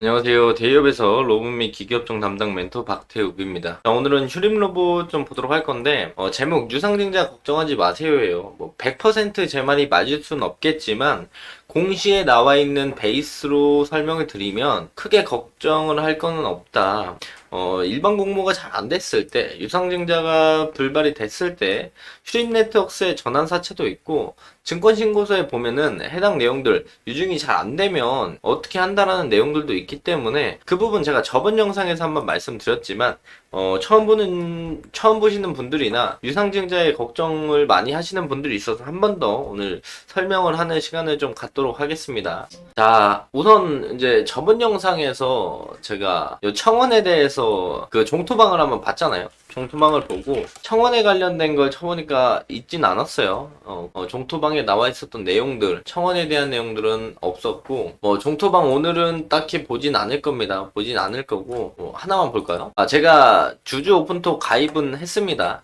안녕하세요. 대기업에서 로봇 및 기기업종 담당 멘토 박태욱입니다. 자, 오늘은 휴림 로봇 좀 보도록 할 건데, 제목 유상증자 걱정하지 마세요예요. 100%제 말이 맞을 수는 없겠지만, 공시에 나와 있는 베이스로 설명을 드리면 크게 걱정을 할 거는 없다. 일반 공모가 잘 안 됐을 때, 유상증자가 불발이 됐을 때, 휴림 네트워크의 전환 사채도 있고, 증권신고서에 보면은 해당 내용들, 유증이 잘 안 되면 어떻게 한다라는 내용들도 있기 때문에 그 부분 제가 저번 영상에서 한번 말씀드렸지만, 처음 보시는 분들이나 유상증자에 걱정을 많이 하시는 분들이 있어서 한 번 더 오늘 설명을 하는 시간을 좀 갖도록 하겠습니다. 자, 우선 이제 저번 영상에서 제가 요 청원에 대해서 그 종토방을 한번 봤잖아요. 종토방을 보고 청원에 관련된 걸 쳐보니까 있진 않았어요. 종토방에 나와 있었던 내용들, 청원에 대한 내용들은 없었고, 종토방 오늘은 딱히 보진 않을 겁니다. 보진 않을 거고, 하나만 볼까요? 제가 주주 오픈톡 가입은 했습니다.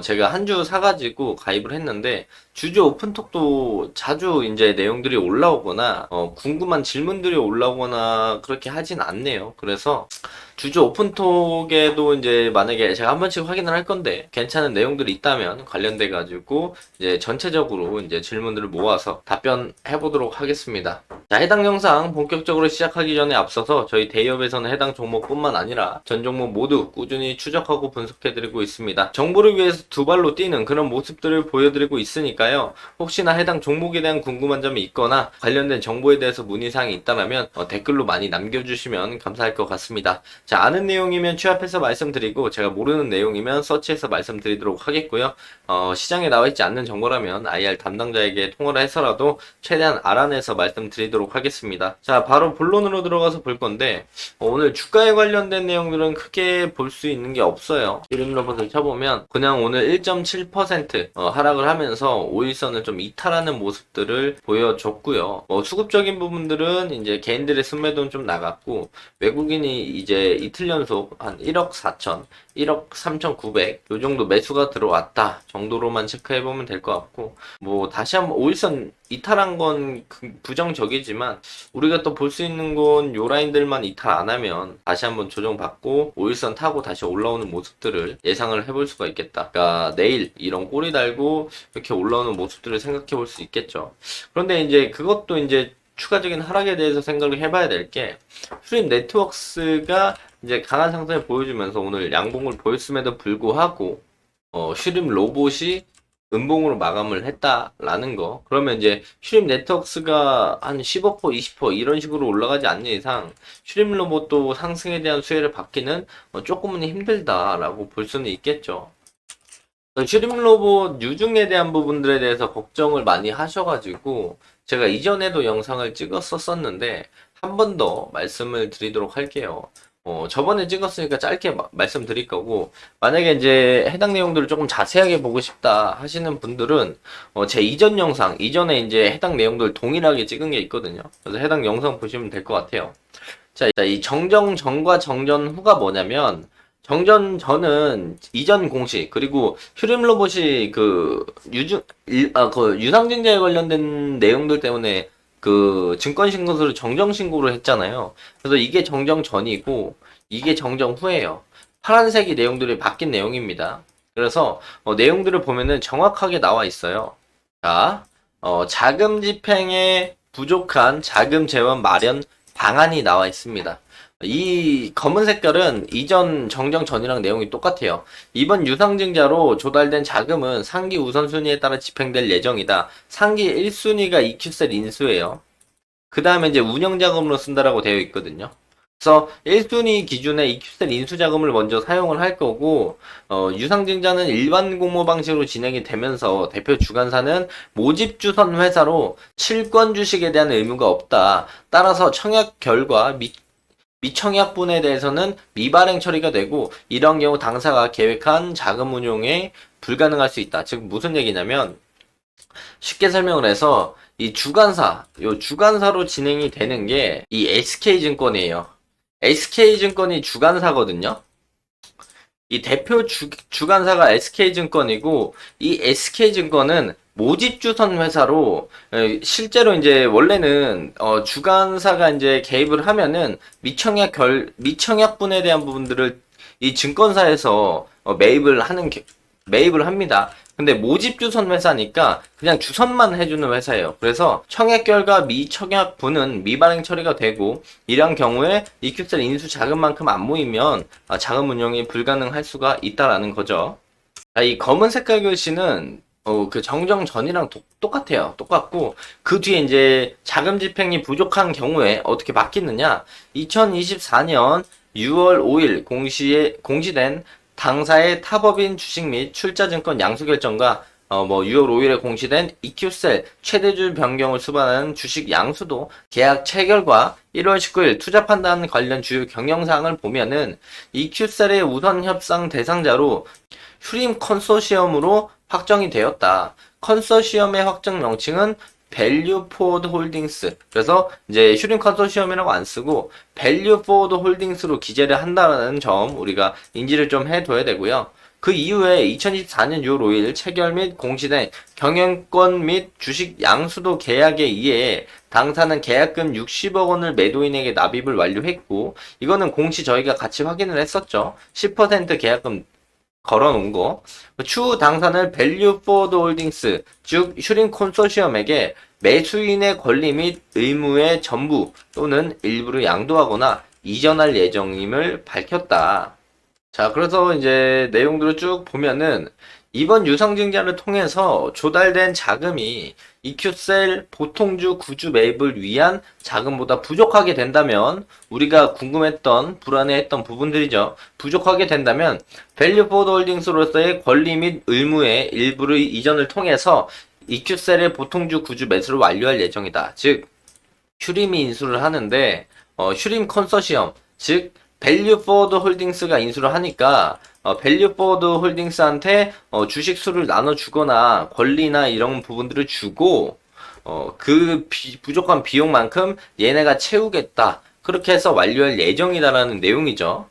제가 한 주 사가지고 가입을 했는데, 주주 오픈톡도 자주 이제 내용들이 올라오거나, 궁금한 질문들이 올라오거나 그렇게 하진 않네요. 그래서, 주주 오픈톡에도 이제 만약에 제가 한 번씩 확인을 할 건데 괜찮은 내용들이 있다면 관련돼 가지고 이제 전체적으로 이제 질문들을 모아서 답변해 보도록 하겠습니다. 자, 해당 영상 본격적으로 시작하기 전에 앞서서 저희 대기업에서는 해당 종목뿐만 아니라 전 종목 모두 꾸준히 추적하고 분석해 드리고 있습니다. 정보를 위해서 두 발로 뛰는 그런 모습들을 보여드리고 있으니까요. 혹시나 해당 종목에 대한 궁금한 점이 있거나 관련된 정보에 대해서 문의사항이 있다면 댓글로 많이 남겨주시면 감사할 것 같습니다. 자, 아는 내용이면 취합해서 말씀드리고 제가 모르는 내용이면 서치해서 말씀드리도록 하겠고요. 시장에 나와 있지 않는 정보라면 IR 담당자에게 통화를 해서라도 최대한 알아내서 말씀드리도록 하겠습니다. 자, 바로 본론으로 들어가서 볼 건데 오늘 주가에 관련된 내용들은 크게 볼 수 있는 게 없어요. 이름로봇을 쳐보면 그냥 오늘 1.7% 하락을 하면서 5일선을 좀 이탈하는 모습들을 보여줬고요. 수급적인 부분들은 이제 개인들의 순매도는 좀 나갔고 외국인이 이제 이틀 연속 한 1억 4천, 1억 3,900 요 정도 매수가 들어왔다 정도로만 체크해보면 될 것 같고 다시 한번 5일선 이탈한 건 부정적이지만 우리가 또 볼 수 있는 건 요 라인들만 이탈 안 하면 다시 한번 조정받고 5일선 타고 다시 올라오는 모습들을 예상을 해볼 수가 있겠다. 그러니까 내일 이런 꼬리 달고 이렇게 올라오는 모습들을 생각해 볼 수 있겠죠. 그런데 이제 그것도 이제 추가적인 하락에 대해서 생각을 해봐야 될 게 휴림 네트워크스가 이제 강한 상승을 보여주면서 오늘 양봉을 보였음에도 불구하고 휴림 로봇이 음봉으로 마감을 했다라는 거. 그러면 이제 휴림 네트워크스가 한 15%, 20% 이런 식으로 올라가지 않는 이상 휴림 로봇도 상승에 대한 수혜를 받기는 조금은 힘들다라고 볼 수는 있겠죠. 슈림 로봇 유중에 대한 부분들에 대해서 걱정을 많이 하셔가지고 제가 이전에도 영상을 찍었었는데 한 번 더 말씀을 드리도록 할게요. 저번에 찍었으니까 짧게 말씀드릴 거고 만약에 이제 해당 내용들을 조금 자세하게 보고 싶다 하시는 분들은 제 이전 영상 이전에 이제 해당 내용들 동일하게 찍은 게 있거든요. 그래서 해당 영상 보시면 될 것 같아요. 자, 이 정정 전과 정전 후가 뭐냐면 정전 전은 이전 공시 그리고 휴림 로봇이 그 유상증자에 관련된 내용들 때문에 그 증권 신고서를 정정 신고를 했잖아요. 그래서 이게 정정 전이고 이게 정정 후예요. 파란색이 내용들이 바뀐 내용입니다. 그래서 내용들을 보면은 정확하게 나와 있어요. 자, 자금 집행에 부족한 자금 재원 마련 방안이 나와 있습니다. 이 검은 색깔은 이전 정정 전이랑 내용이 똑같아요. 이번 유상증자로 조달된 자금은 상기 우선순위에 따라 집행될 예정이다. 상기 1순위가 EQ셀 인수예요. 그 다음에 이제 운영자금으로 쓴다라고 되어 있거든요. 그래서 1순위 기준에 EQ셀 인수자금을 먼저 사용을 할 거고 유상증자는 일반 공모 방식으로 진행이 되면서 대표 주관사는 모집주선 회사로 실권 주식에 대한 의무가 없다. 따라서 청약 결과 미청약분에 대해서는 미발행 처리가 되고 이런 경우 당사가 계획한 자금 운용에 불가능할 수 있다. 즉 무슨 얘기냐면 쉽게 설명을 해서 이 주관사로 진행이 되는 게 이 SK증권이에요. SK증권이 주관사거든요. 이 대표 주관사가 SK증권이고 이 SK증권은 모집주선 회사로 실제로 이제 원래는 주관사가 이제 개입을 하면은 미청약분에 대한 부분들을 이 증권사에서 매입을 합니다. 근데 모집주선 회사니까 그냥 주선만 해주는 회사예요. 그래서 청약 결과 미청약분은 미발행 처리가 되고, 이런 경우에 EQ셀 인수 자금만큼 안 모이면 자금 운용이 불가능할 수가 있다라는 거죠. 자, 이 검은 색깔 글씨는 그 정정 전이랑 똑같아요. 똑같고, 그 뒤에 이제 자금 집행이 부족한 경우에 어떻게 바뀌느냐? 2024년 6월 5일 공시된 당사의 타법인 주식 및 출자증권 양수결정과 6월 5일에 공시된 EQ셀 최대주 변경을 수반하는 주식 양수도 계약 체결과 1월 19일 투자 판단 관련 주요 경영사항을 보면은 EQ셀의 우선 협상 대상자로 휴림 컨소시엄으로 확정이 되었다. 컨소시엄의 확정 명칭은 밸류 포워드 홀딩스. 그래서 이제 휴림 컨소시엄이라고 안 쓰고 밸류 포워드 홀딩스로 기재를 한다는 점 우리가 인지를 좀 해둬야 되고요. 그 이후에 2024년 6월 5일 체결 및 공시된 경영권 및 주식 양수도 계약에 의해 당사는 계약금 60억 원을 매도인에게 납입을 완료했고, 이거는 공시 저희가 같이 확인을 했었죠. 10% 계약금 걸어놓은 거. 추후 당사는 밸류 포워드 홀딩스, 즉 휴림 컨소시엄에게 매수인의 권리 및 의무의 전부 또는 일부를 양도하거나 이전할 예정임을 밝혔다. 자, 그래서 이제 내용들을 쭉 보면은 이번 유상증자를 통해서 조달된 자금이 EQ셀 보통주 구주 매입을 위한 자금보다 부족하게 된다면, 우리가 궁금했던 불안해했던 부분들이죠. 부족하게 된다면 밸류 포워드 홀딩스로서의 권리 및 의무의 일부의 이전을 통해서 EQ셀의 보통주 구주 매수를 완료할 예정이다. 즉 휴림이 인수를 하는데 휴림 컨소시엄, 즉 밸류 포워드 홀딩스가 인수를 하니까 밸류 포워드 홀딩스한테 주식 수를 나눠주거나 권리나 이런 부분들을 주고 그 부족한 비용만큼 얘네가 채우겠다. 그렇게 해서 완료할 예정이다라는 내용이죠.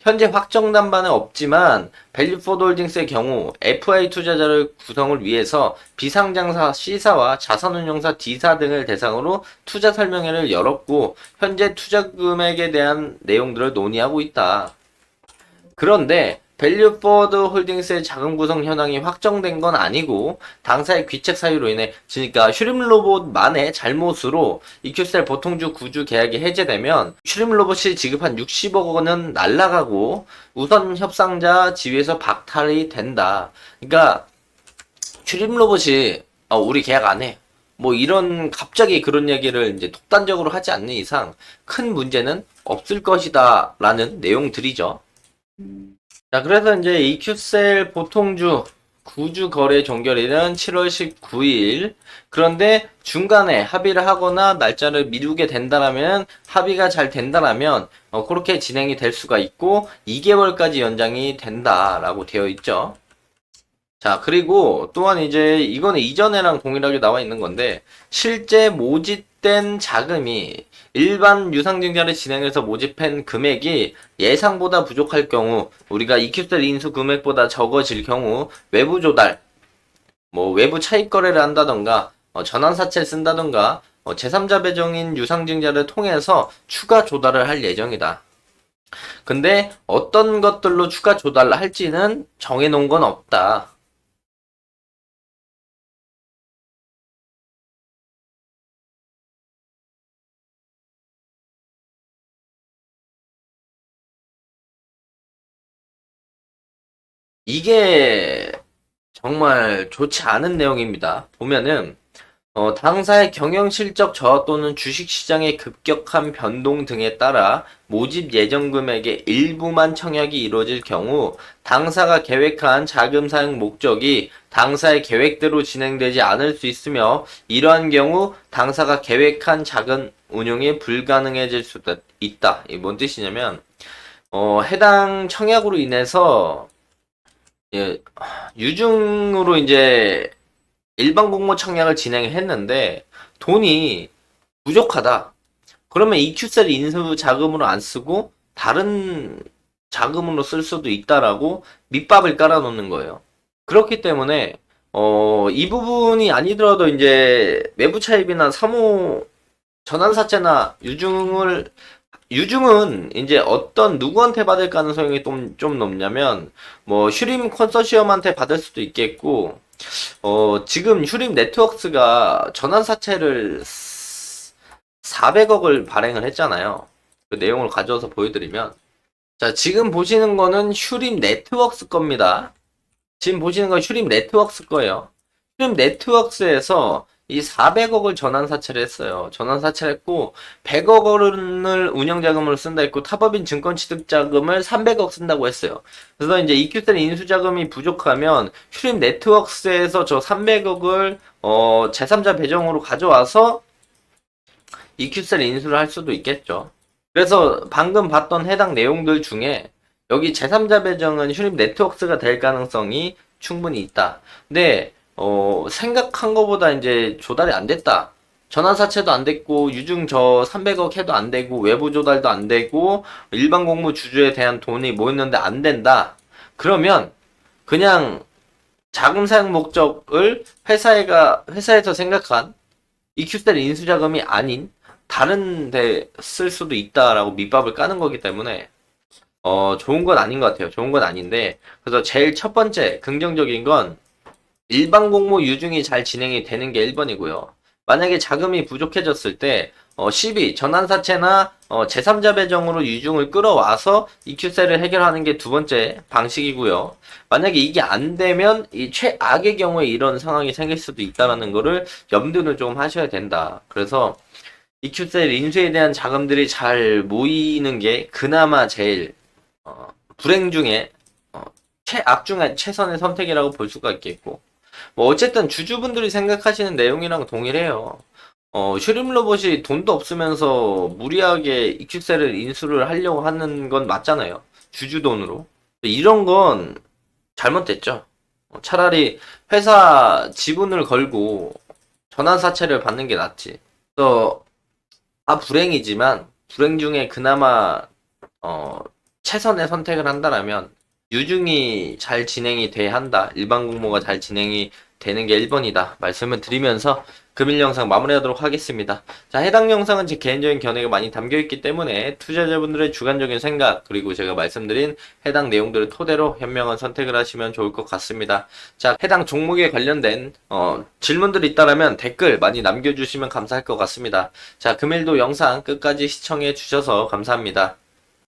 현재 확정 담반은 없지만 밸류 포워드 홀딩스의 경우 FI 투자자를 구성을 위해서 비상장사 C사와 자산운용사 D사 등을 대상으로 투자 설명회를 열었고, 현재 투자 금액에 대한 내용들을 논의하고 있다. 그런데 밸류 포워드 홀딩스의 자금 구성 현황이 확정된 건 아니고, 당사의 귀책 사유로 인해, 그러니까 휴림로봇만의 잘못으로 EQ셀 보통주 구주 계약이 해제되면 휴림로봇이 지급한 60억 원은 날라가고 우선 협상자 지위에서 박탈이 된다. 그러니까 휴림로봇이 우리 계약 안 해, 뭐 이런 갑자기 그런 얘기를 이제 독단적으로 하지 않는 이상 큰 문제는 없을 것이다 라는 내용들이죠. 자, 그래서 이제 EQ셀 보통주 구주 거래 종결일은 7월 19일. 그런데 중간에 합의를 하거나 날짜를 미루게 된다라면, 합의가 잘 된다라면 그렇게 진행이 될 수가 있고 2개월까지 연장이 된다라고 되어 있죠. 자, 그리고 또한 이제 이거는 이전에랑 동일하게 나와 있는 건데, 실제 모집된 자금이 일반 유상증자를 진행해서 모집한 금액이 예상보다 부족할 경우, 우리가 EQ셀 인수 금액보다 적어질 경우 외부 조달, 외부 차익 거래를 한다던가 전환사채를 쓴다던가 제3자 배정인 유상증자를 통해서 추가 조달을 할 예정이다. 근데 어떤 것들로 추가 조달을 할지는 정해놓은 건 없다. 이게 정말 좋지 않은 내용입니다. 보면은 당사의 경영실적 저하 또는 주식시장의 급격한 변동 등에 따라 모집 예정 금액의 일부만 청약이 이루어질 경우 당사가 계획한 자금 사용 목적이 당사의 계획대로 진행되지 않을 수 있으며, 이러한 경우 당사가 계획한 자금 운용이 불가능해질 수도 있다. 이게 뭔 뜻이냐면 해당 청약으로 인해서 유중으로 이제 일반 공모 청약을 진행했는데 돈이 부족하다. 그러면 EQ셀 인수 자금으로 안 쓰고 다른 자금으로 쓸 수도 있다라고 밑밥을 깔아놓는 거예요. 그렇기 때문에 이 부분이 아니더라도 이제 외부 차입이나 사모 전환사채나 유증은 이제 어떤 누구한테 받을 가능성이 좀 높냐면 뭐 휴림 컨소시엄한테 받을 수도 있겠고 지금 휴림 네트워크스가 전환사채를 400억을 발행을 했잖아요. 그 내용을 가져와서 보여드리면 자, 지금 보시는 거는 휴림 네트워크스 겁니다. 지금 보시는 건 휴림 네트워크스 거예요. 휴림 네트워크스에서 이 400억을 전환 사채를 했어요. 전환 사채를 했고 100억 원을 운영 자금으로 쓴다 했고 타법인 증권 취득 자금을 300억 쓴다고 했어요. 그래서 이제 EQ셀 인수 자금이 부족하면 휴림 네트워크스에서 저 300억을 제3자 배정으로 가져와서 EQ셀 인수를 할 수도 있겠죠. 그래서 방금 봤던 해당 내용들 중에 여기 제3자 배정은 휴림 네트워크스가 될 가능성이 충분히 있다. 근데 생각한 것보다 이제 조달이 안 됐다. 전환사채도 안 됐고 유증 저 300억 해도 안 되고 외부 조달도 안 되고 일반 공무 주주에 대한 돈이 모였는데 안 된다. 그러면 그냥 자금 사용 목적을 회사에서 생각한 EQ셀 인수자금이 아닌 다른 데 쓸 수도 있다라고 밑밥을 까는 거기 때문에 좋은 건 아닌 것 같아요. 좋은 건 아닌데 그래서 제일 첫 번째 긍정적인 건 일반 공모 유증이 잘 진행이 되는 게 1번이고요. 만약에 자금이 부족해졌을 때 CB 전환사채나 제3자 배정으로 유증을 끌어와서 EQ셀을 해결하는 게 두 번째 방식이고요. 만약에 이게 안 되면 이 최악의 경우에 이런 상황이 생길 수도 있다는 거를 염두를 좀 하셔야 된다. 그래서 EQ셀 인수에 대한 자금들이 잘 모이는 게 그나마 제일 불행 중에 최악 중에 최선의 선택이라고 볼 수가 있겠고 뭐 어쨌든 주주분들이 생각하시는 내용이랑 동일해요. 슈림 로봇이 돈도 없으면서 무리하게 EQ셀을 인수를 하려고 하는 건 맞잖아요. 주주 돈으로. 이런 건 잘못됐죠. 차라리 회사 지분을 걸고 전환사채를 받는 게 낫지. 그래서 불행이지만 불행 중에 그나마 최선의 선택을 한다라면 유증이 잘 진행이 돼야 한다. 일반 공모가 잘 진행이 되는 게 1번이다. 말씀을 드리면서 금일 영상 마무리하도록 하겠습니다. 자, 해당 영상은 제 개인적인 견해가 많이 담겨있기 때문에 투자자분들의 주관적인 생각 그리고 제가 말씀드린 해당 내용들을 토대로 현명한 선택을 하시면 좋을 것 같습니다. 자, 해당 종목에 관련된 질문들이 있다면 댓글 많이 남겨주시면 감사할 것 같습니다. 자, 금일도 영상 끝까지 시청해 주셔서 감사합니다.